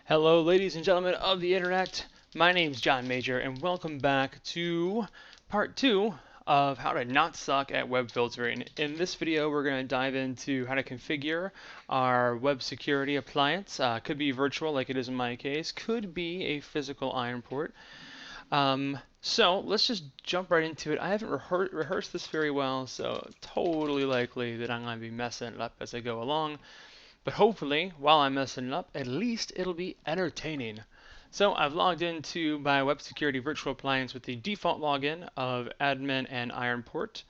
Hello, ladies and gentlemen of the internet. My name's John Major, and welcome back to part 2 of how to not suck at web filtering. In this video, we're going to dive into how to configure our web security appliance. Could be virtual, like it is in my case. Could be a physical iron port. So let's just jump right into it. I haven't rehearsed this very well, so totally likely that I'm going to be messing it up as I go along. But hopefully, while I'm messing it up, at least it'll be entertaining. So I've logged into my web security virtual appliance with the default login of admin and iron port.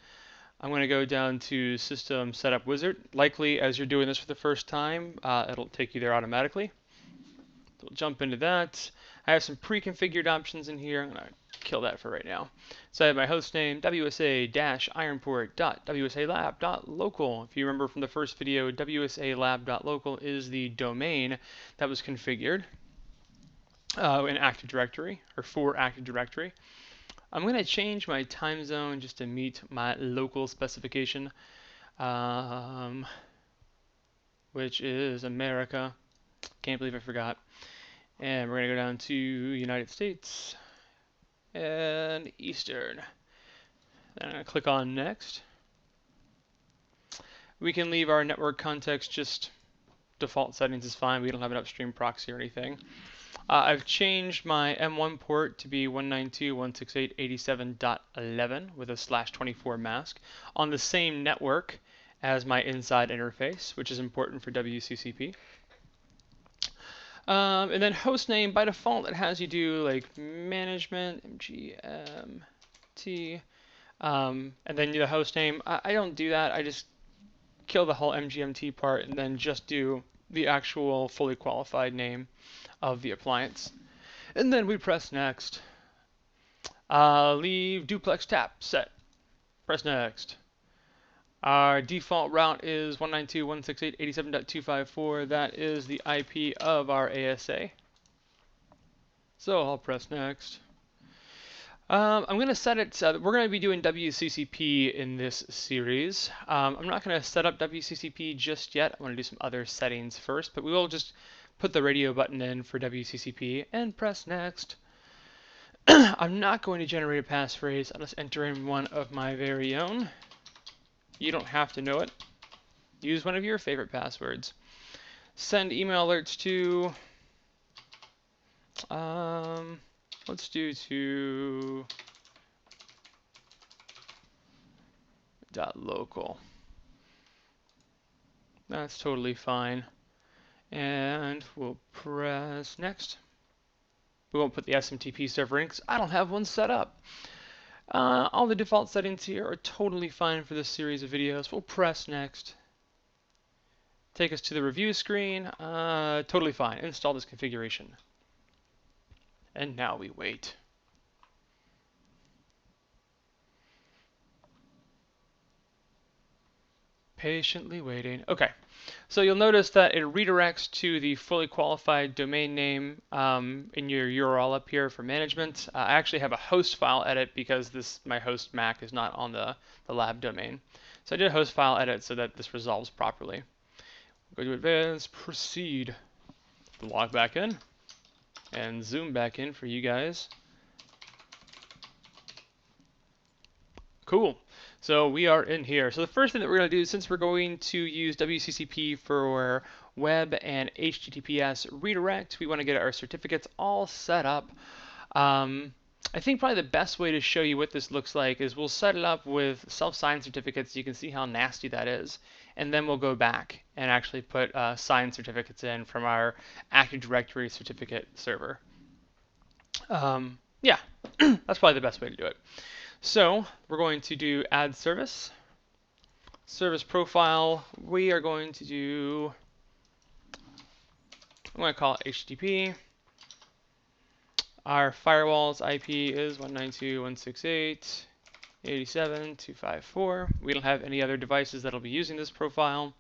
I'm going to go down to System Setup Wizard. Likely, as you're doing this for the first time, it'll take you there automatically. So we'll jump into that. I have some pre-configured options in here. I'm going to kill that for right now. So I have my host name, wsa-ironport.wsalab.local. If you remember from the first video, wsalab.local is the domain that was configured in Active Directory, or for Active Directory. I'm going to change my time zone just to meet my local specification, which is America. Can't believe I forgot. And we're going to go down to United States and Eastern. Then I'm going to click on Next. We can leave our network context just default settings is fine. We don't have an upstream proxy or anything. I've changed my M1 port to be 192.168.87.11 with a /24 mask on the same network as my inside interface, which is important for WCCP. And then host name, by default, it has you do like management, MGMT, and then the host name. I don't do that. I just kill the whole MGMT part and then just do the actual fully qualified name of the appliance. And then we press next. Leave duplex tap set. Press next. Our default route is 192.168.87.254. That is the IP of our ASA. So I'll press next. I'm going to set it, we're going to be doing WCCP in this series. I'm not going to set up WCCP just yet. I want to do some other settings first, but we will just put the radio button in for WCCP and press next. I'm not going to generate a passphrase. I'll just enter in one of my very own. You don't have to know it. Use one of your favorite passwords. Send email alerts to, let's do to .local. That's totally fine. And we'll press next. We won't put the SMTP server in because I don't have one set up. All the default settings here are totally fine for this series of videos. We'll press next. Take us to the review screen. Totally fine. Install this configuration. And now we wait. Patiently waiting. Okay, so you'll notice that it redirects to the fully qualified domain name in your URL up here for management. I actually have a host file edit because my host Mac is not on the lab domain. So I did a host file edit so that this resolves properly. Go to advanced, proceed. Log back in and zoom back in for you guys. Cool. So we are in here. So the first thing that we're going to do, since we're going to use WCCP for web and HTTPS redirect, we want to get our certificates all set up. I think probably the best way to show you what this looks like is we'll set it up with self-signed certificates. You can see how nasty that is. And then we'll go back and actually put signed certificates in from our Active Directory certificate server. Yeah, that's probably the best way to do it. So we're going to do add service. Service profile, we are going to do, I'm going to call it HTTP. Our firewall's IP is 192.168.87.254. We don't have any other devices that'll be using this profile.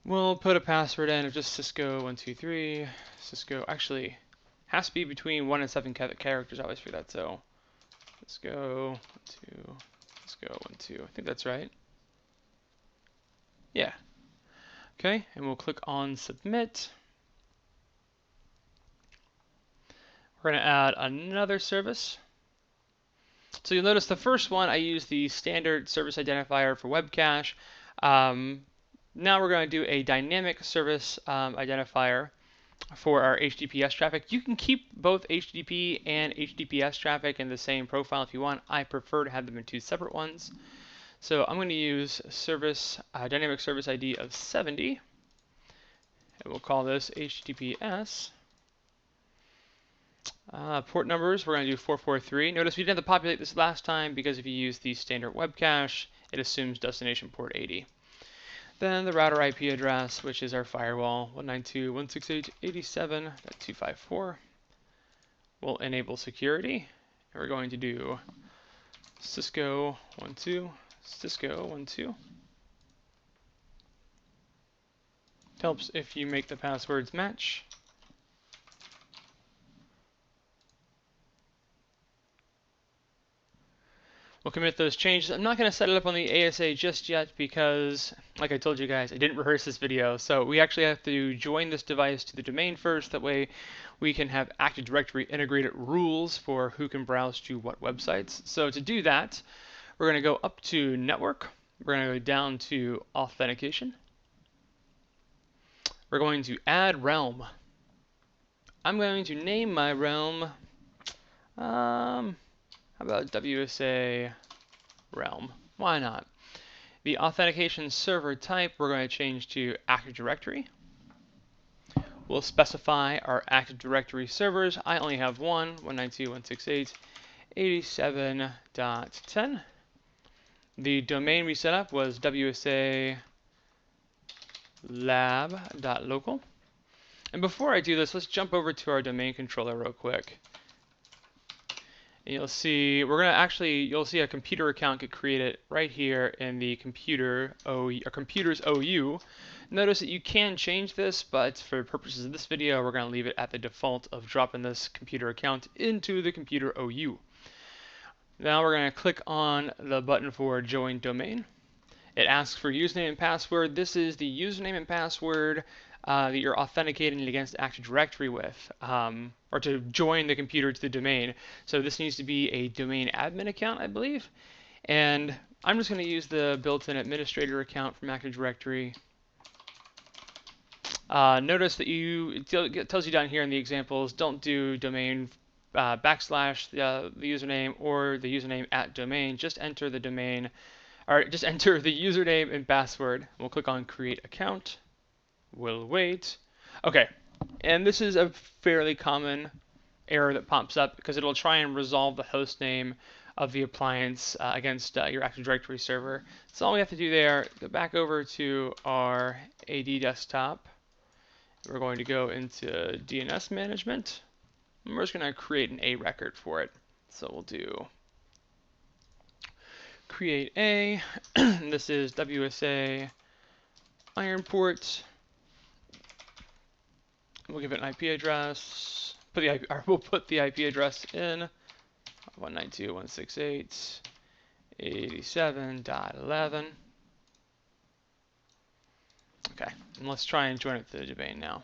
We'll put a password in of just Cisco 123. Cisco actually has to be between 1 and 7 characters. I always forget that. So Cisco 1, 2, Cisco 1, 2. I think that's right. Yeah. Okay, and we'll click on submit. We're going to add another service. So you'll notice the first one, I use the standard service identifier for web cache. Now we're going to do a dynamic service identifier for our HTTPS traffic. You can keep both HTTP and HTTPS traffic in the same profile if you want. I prefer to have them in two separate ones. So I'm going to use service dynamic service ID of 70, and we'll call this HTTPS. Port numbers, we're going to do 443. Notice we didn't have to populate this last time because if you use the standard web cache, it assumes destination port 80. Then the router IP address, which is our firewall, 192.168.87.254. We'll enable security, and we're going to do Cisco 12, Cisco 12. Helps if you make the passwords match. We'll commit those changes. I'm not going to set it up on the ASA just yet because, like I told you guys, I didn't rehearse this video. So we actually have to join this device to the domain first. That way we can have Active Directory integrated rules for who can browse to what websites. So to do that, we're going to go up to Network. We're going to go down to Authentication. We're going to add realm. I'm going to name my realm, how about WSA realm? Why not? The authentication server type we're going to change to Active Directory. We'll specify our Active Directory servers. I only have one, 192.168.87.10. The domain we set up was WSA lab.local. And before I do this, let's jump over to our domain controller real quick. And you'll see you'll see a computer account get created right here in the computers OU. Notice that you can change this, but for purposes of this video, we're going to leave it at the default of dropping this computer account into the computer OU. Now we're going to click on the button for Join Domain. It asks for username and password. This is the username and password that you're authenticating against Active Directory with, or to join the computer to the domain. So this needs to be a domain admin account, I believe. And I'm just going to use the built-in administrator account from Active Directory. Notice that it tells you down here in the examples, don't do domain backslash the username or the username at domain. Just enter the domain, or just enter the username and password. We'll click on Create Account. We'll wait. Okay, and this is a fairly common error that pops up because it'll try and resolve the host name of the appliance against your Active Directory server. So all we have to do there, go back over to our AD desktop. We're going to go into DNS management, and we're just going to create an A record for it. So we'll do create A. This is WSA Ironport. We'll give it an IP address. We'll put the IP address in 192.168.87.11. Okay, and let's try and join it to the domain now.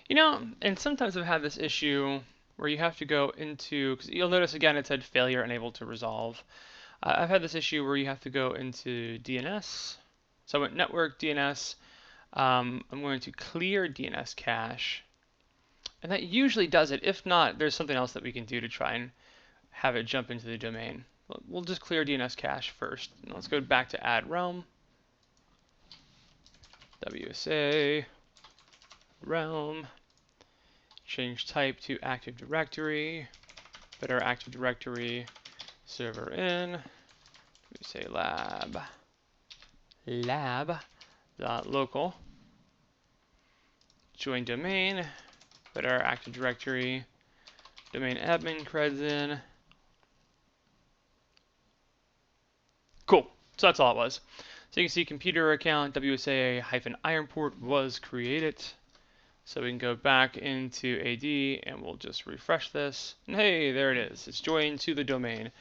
You know, and sometimes I've had this issue where you have to go into, because you'll notice again it said failure unable to resolve. I've had this issue where you have to go into DNS. So I went network DNS. I'm going to clear DNS cache. And that usually does it. If not, there's something else that we can do to try and have it jump into the domain. We'll just clear DNS cache first. And let's go back to add realm. WSA realm. Change type to Active Directory. Put our Active Directory server in. We say lab.local. Join domain. Put our Active Directory domain admin creds in. Cool. So that's all it was. So you can see computer account WSA-Ironport was created. So we can go back into AD and we'll just refresh this. And hey, there it is. It's joined to the domain.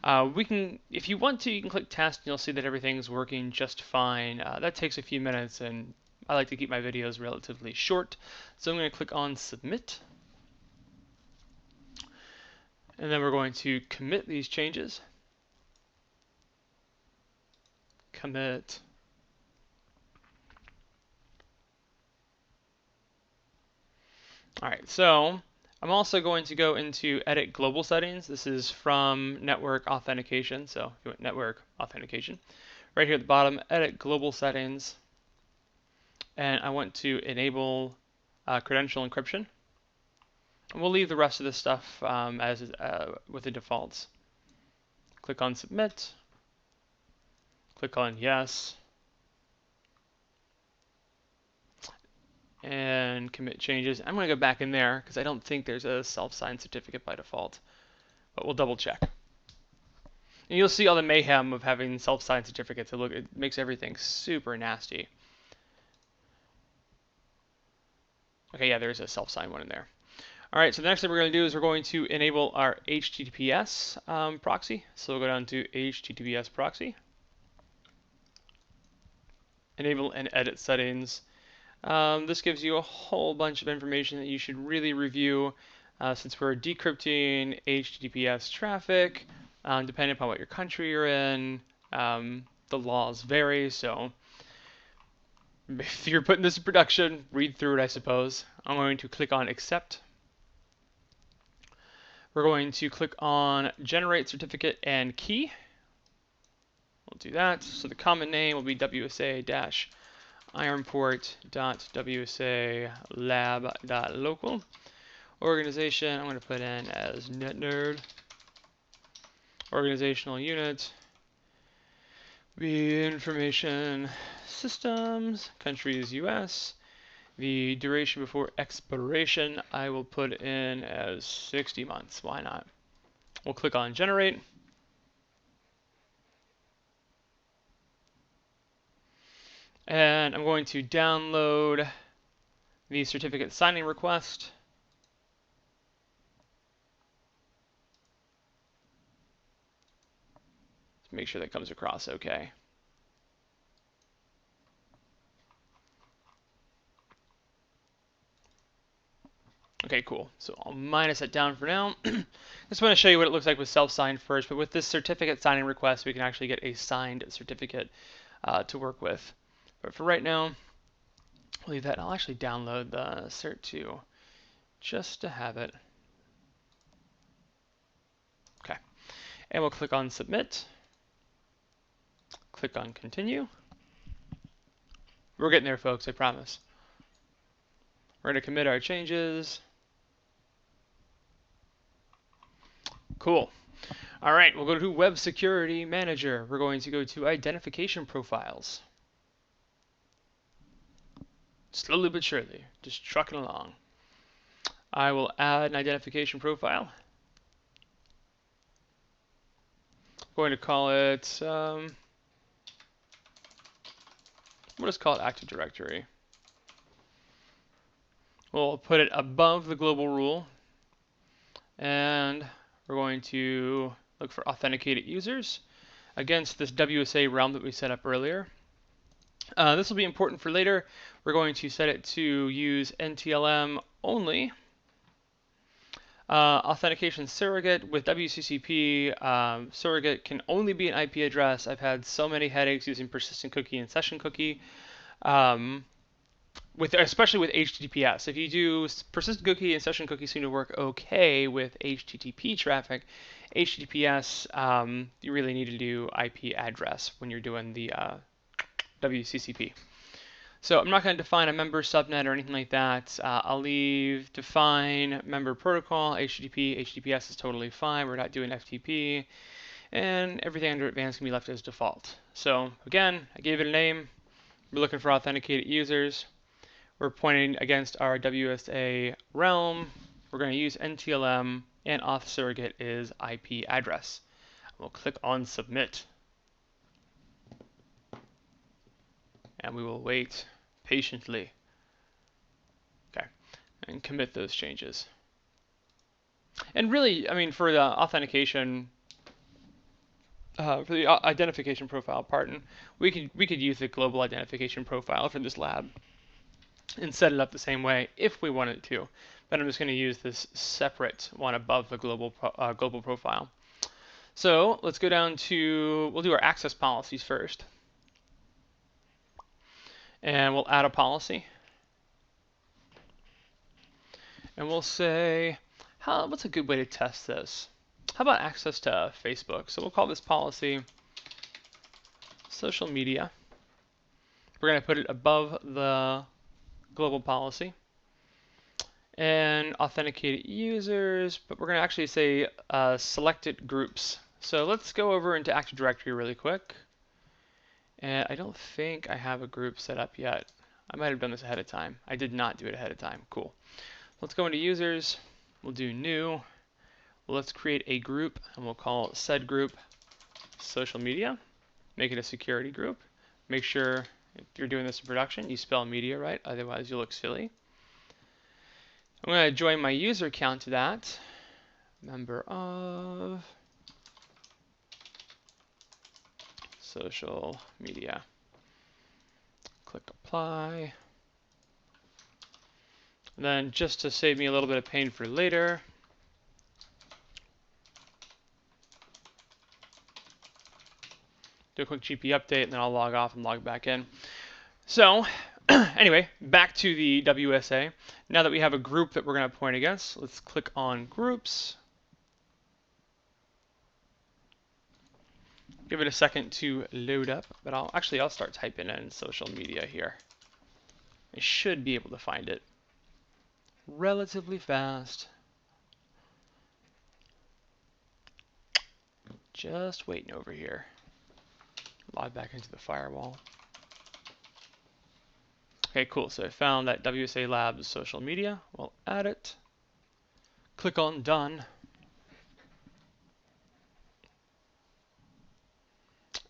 If you want to, you can click test and you'll see that everything's working just fine. That takes a few minutes and I like to keep my videos relatively short. So I'm going to click on submit. And then we're going to commit these changes. Commit. All right, so I'm also going to go into edit global settings. This is from network authentication. So if you want network authentication, right here at the bottom, edit global settings. And I want to enable credential encryption. And we'll leave the rest of this stuff with the defaults. Click on submit. Click on yes. And commit changes. I'm going to go back in there because I don't think there's a self-signed certificate by default, but we'll double check. And you'll see all the mayhem of having self-signed certificates. It makes everything super nasty. Okay, yeah, there's a self-signed one in there. All right, so the next thing we're going to do is we're going to enable our HTTPS proxy. So we'll go down to HTTPS proxy, enable and edit settings. This gives you a whole bunch of information that you should really review since we're decrypting HTTPS traffic. Depending upon what your country you're in, the laws vary. So if you're putting this in production, read through it, I suppose. I'm going to click on accept. We're going to click on generate certificate and key. We'll do that. So the common name will be wsa-ironport.wsa-lab.local. Organization, I'm going to put in as NetNerd. Organizational unit, the information systems, country is US. The duration before expiration, I will put in as 60 months. Why not? We'll click on generate. And I'm going to download the certificate signing request. Let's make sure that comes across okay. Okay, cool. So I'll minus it down for now. Just want to show you what it looks like with self-signed first, but with this certificate signing request, we can actually get a signed certificate to work with. But for right now, I'll leave that. I'll actually download the cert2 just to have it. Okay, and we'll click on submit. Click on continue. We're getting there, folks, I promise. We're going to commit our changes. Cool. All right, we'll go to Web Security Manager. We're going to go to Identification Profiles. Slowly but surely, just trucking along. I will add an identification profile. I'm going to call it, we'll just call it Active Directory. We'll put it above the global rule. And we're going to look for authenticated users against this WSA realm that we set up earlier. This will be important for later. We're going to set it to use NTLM only. Authentication surrogate with WCCP. Surrogate can only be an IP address. I've had so many headaches using persistent cookie and session cookie. Especially with HTTPS. If you do persistent cookie and session cookie seem to work okay with HTTP traffic, HTTPS, you really need to do IP address when you're doing the WCCP. So I'm not going to define a member subnet or anything like that. I'll leave define member protocol, HTTP. HTTPS is totally fine. We're not doing FTP. And everything under advanced can be left as default. So again, I gave it a name. We're looking for authenticated users. We're pointing against our WSA realm. We're going to use NTLM, and auth surrogate is IP address. We'll click on submit. And we will wait patiently. Okay, and commit those changes. And really, I mean, for the authentication, for the identification profile, pardon, we could use the global identification profile for this lab and set it up the same way if we wanted to. But I'm just going to use this separate one above the global profile. So let's go down to, we'll do our access policies first. And we'll add a policy. And we'll say, what's a good way to test this? How about access to Facebook? So we'll call this policy social media. We're going to put it above the global policy. And authenticated users, but we're going to actually say selected groups. So let's go over into Active Directory really quick. And I don't think I have a group set up yet. I might have done this ahead of time. I did not do it ahead of time. Cool. Let's go into users. We'll do new. Let's create a group, and we'll call said group social media. Make it a security group. Make sure if you're doing this in production, you spell media right, otherwise you'll look silly. I'm going to join my user account to that. Member of social media. Click apply. And then just to save me a little bit of pain for later, do a quick GP update, and then I'll log off and log back in. So anyway, back to the WSA. Now that we have a group that we're going to point against, let's click on groups. Give it a second to load up, but I'll start typing in social media here. I should be able to find it relatively fast. Just waiting over here. Log back into the firewall. Okay, cool. So I found that WSA Labs social media. We'll add it. Click on done.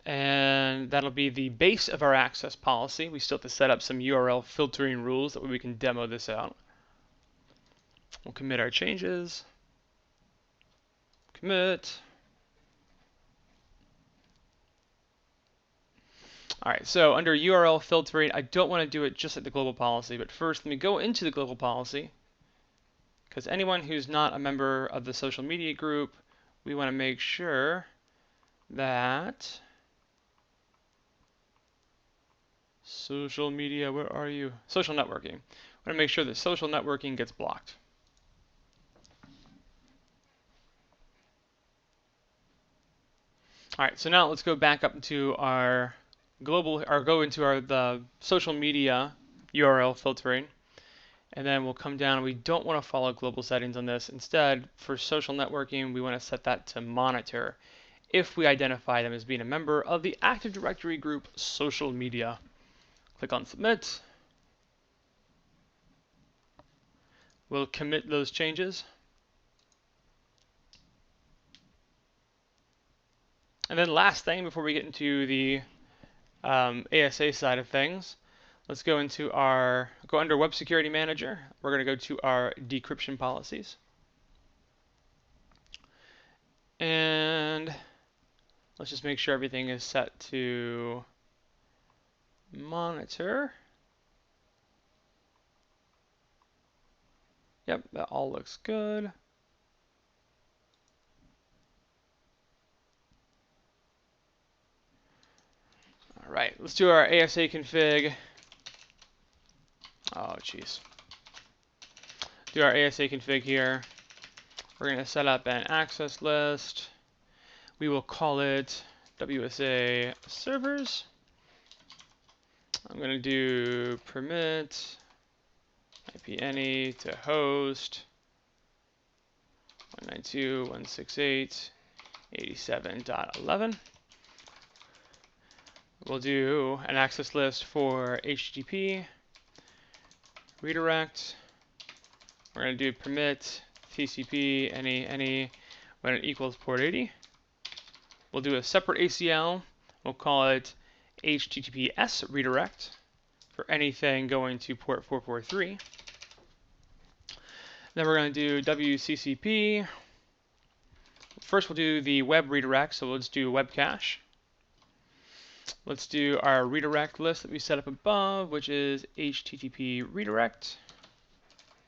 And that'll be the base of our access policy. We still have to set up some URL filtering rules, that way we can demo this out. We'll commit our changes. Commit. All right, so under URL filtering, I don't want to do it just at the global policy, but first let me go into the global policy, because anyone who's not a member of the social media group, we want to make sure that social media, where are you? Social networking. I want to make sure that social networking gets blocked. All right, so now let's go back up into our global, or go into the social media URL filtering, and then we'll come down. We don't want to follow global settings on this. Instead, for social networking, we want to set that to monitor if we identify them as being a member of the Active Directory group social media. Click on submit. We'll commit those changes. And then last thing before we get into the ASA side of things, let's go under Web Security Manager. We're going to go to our decryption policies. And let's just make sure everything is set to monitor. Yep, that all looks good. All right, let's do our ASA config. Oh, jeez. Do our ASA config here. We're going to set up an access list. We will call it WSA servers. I'm going to do permit IP-any to host 192.168.87.11. We'll do an access list for HTTP redirect. We're going to do permit TCP any when it equals port 80. We'll do a separate ACL. We'll call it HTTPS redirect for anything going to port 443. Then we're going to do WCCP first we'll do the web redirect, so let's do web cache. Let's do our redirect list that we set up above, which is HTTP redirect.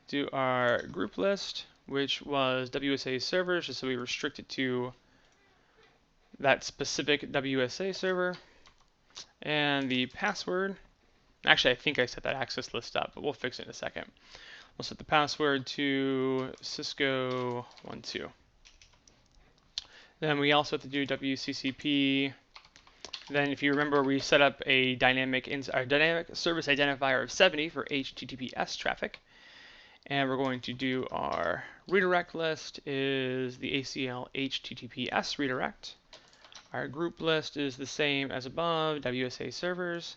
Do our group list, which was WSA servers, just so we restrict it to that specific WSA server. And the password, actually I think I set that access list up, but we'll fix it in a second. We'll set the password to Cisco12. Then we also have to do WCCP. Then if you remember, we set up a dynamic service identifier of 70 for HTTPS traffic. And we're going to do our redirect list is the ACL HTTPS redirect. Our group list is the same as above, WSA servers.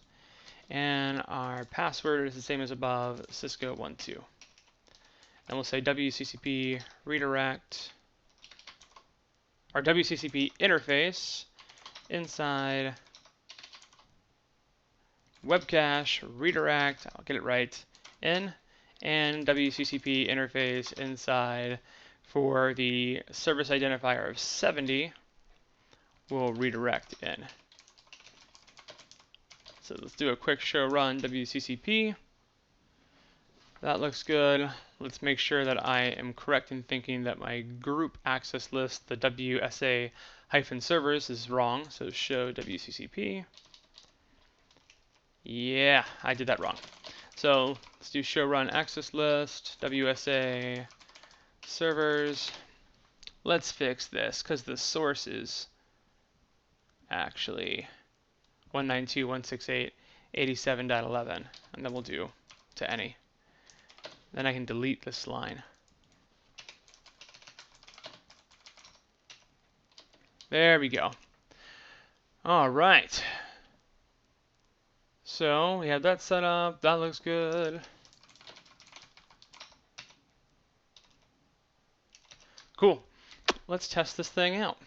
And our password is the same as above, Cisco12. And we'll say WCCP redirect, our WCCP interface inside web cache redirect, I'll get it right, in, and WCCP interface inside for the service identifier of 70 will redirect in. So let's do a quick show run WCCP. That looks good. Let's make sure that I am correct in thinking that my group access list, the WSA-servers, is wrong. So show WCCP. Yeah, I did that wrong. So let's do show run access list, WSA servers. Let's fix this because the source is actually 192.168.87.11, and then we'll do to any. Then I can delete this line. There we go. All right. So we have that set up. That looks good. Cool. Let's test this thing out.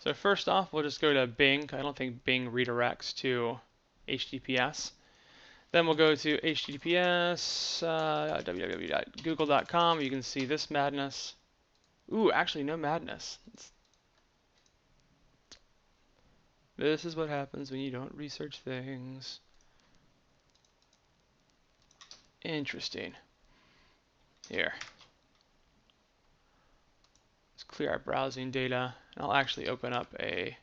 So first off, we'll just go to Bing. I don't think Bing redirects to HTTPS. Then we'll go to HTTPS, www.google.com. You can see this madness. Ooh, actually no madness. This is what happens when you don't research things. Interesting. Here. Let's clear our browsing data. And I'll actually open up a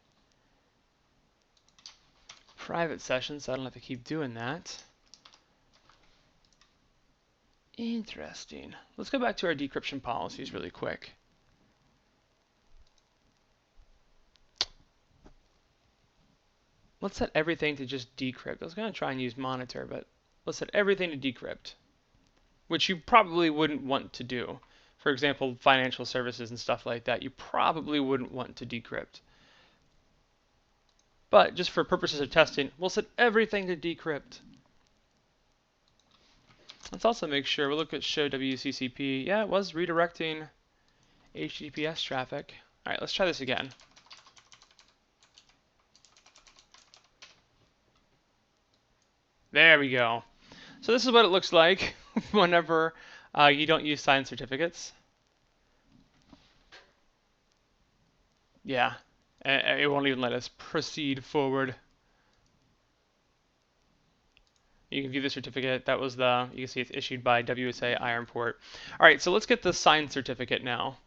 private session so I don't have to keep doing that. Interesting. Let's go back to our decryption policies really quick. Let's set everything to just decrypt. I was going to try and use monitor, but let's set everything to decrypt, which you probably wouldn't want to do. For example, financial services and stuff like that, you probably wouldn't want to decrypt. But just for purposes of testing, we'll set everything to decrypt. Let's also make sure we look at show WCCP. Yeah, it was redirecting HTTPS traffic. All right, let's try this again. There we go. So this is what it looks like whenever you don't use signed certificates. Yeah, it won't even let us proceed forward. You can view the certificate. That was you can see it's issued by WSA Ironport. All right, so let's get the signed certificate now.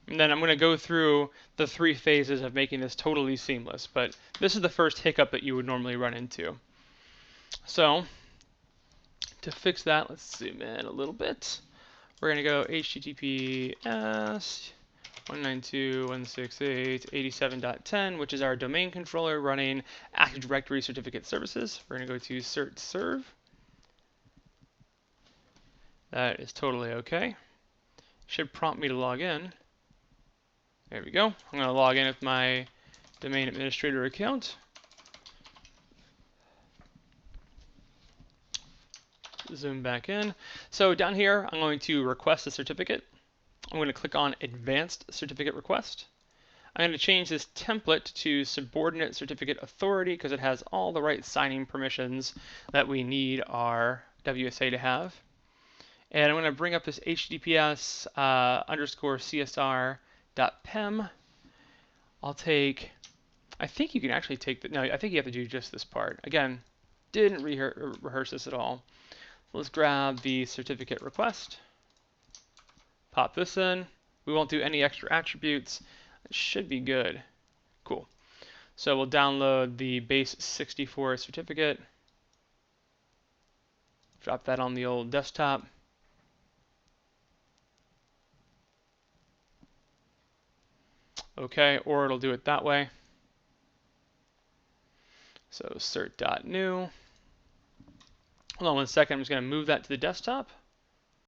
And then I'm going to go through the 3 phases of making this totally seamless, but this is the first hiccup that you would normally run into. So to fix that, let's zoom in a little bit. We're going to go HTTPS 192.168.87.10, which is our domain controller running Active Directory certificate services. We're going to go to cert serve. That is totally okay. Should prompt me to log in. There we go. I'm going to log in with my domain administrator account. Zoom back in. So down here, I'm going to request a certificate. I'm going to click on Advanced Certificate Request. I'm going to change this template to Subordinate Certificate Authority because it has all the right signing permissions that we need our WSA to have. And I'm going to bring up this HTTPS underscore CSR.pem. I'll take, I think you can actually take the, no, I think you have to do just this part. Again, didn't rehearse this at all. Let's grab the certificate request, pop this in. We won't do any extra attributes. It should be good. Cool. So we'll download the base 64 certificate, drop that on the old desktop. Okay, or it'll do it that way. So cert.new. Hold on one second, I'm just going to move that to the desktop.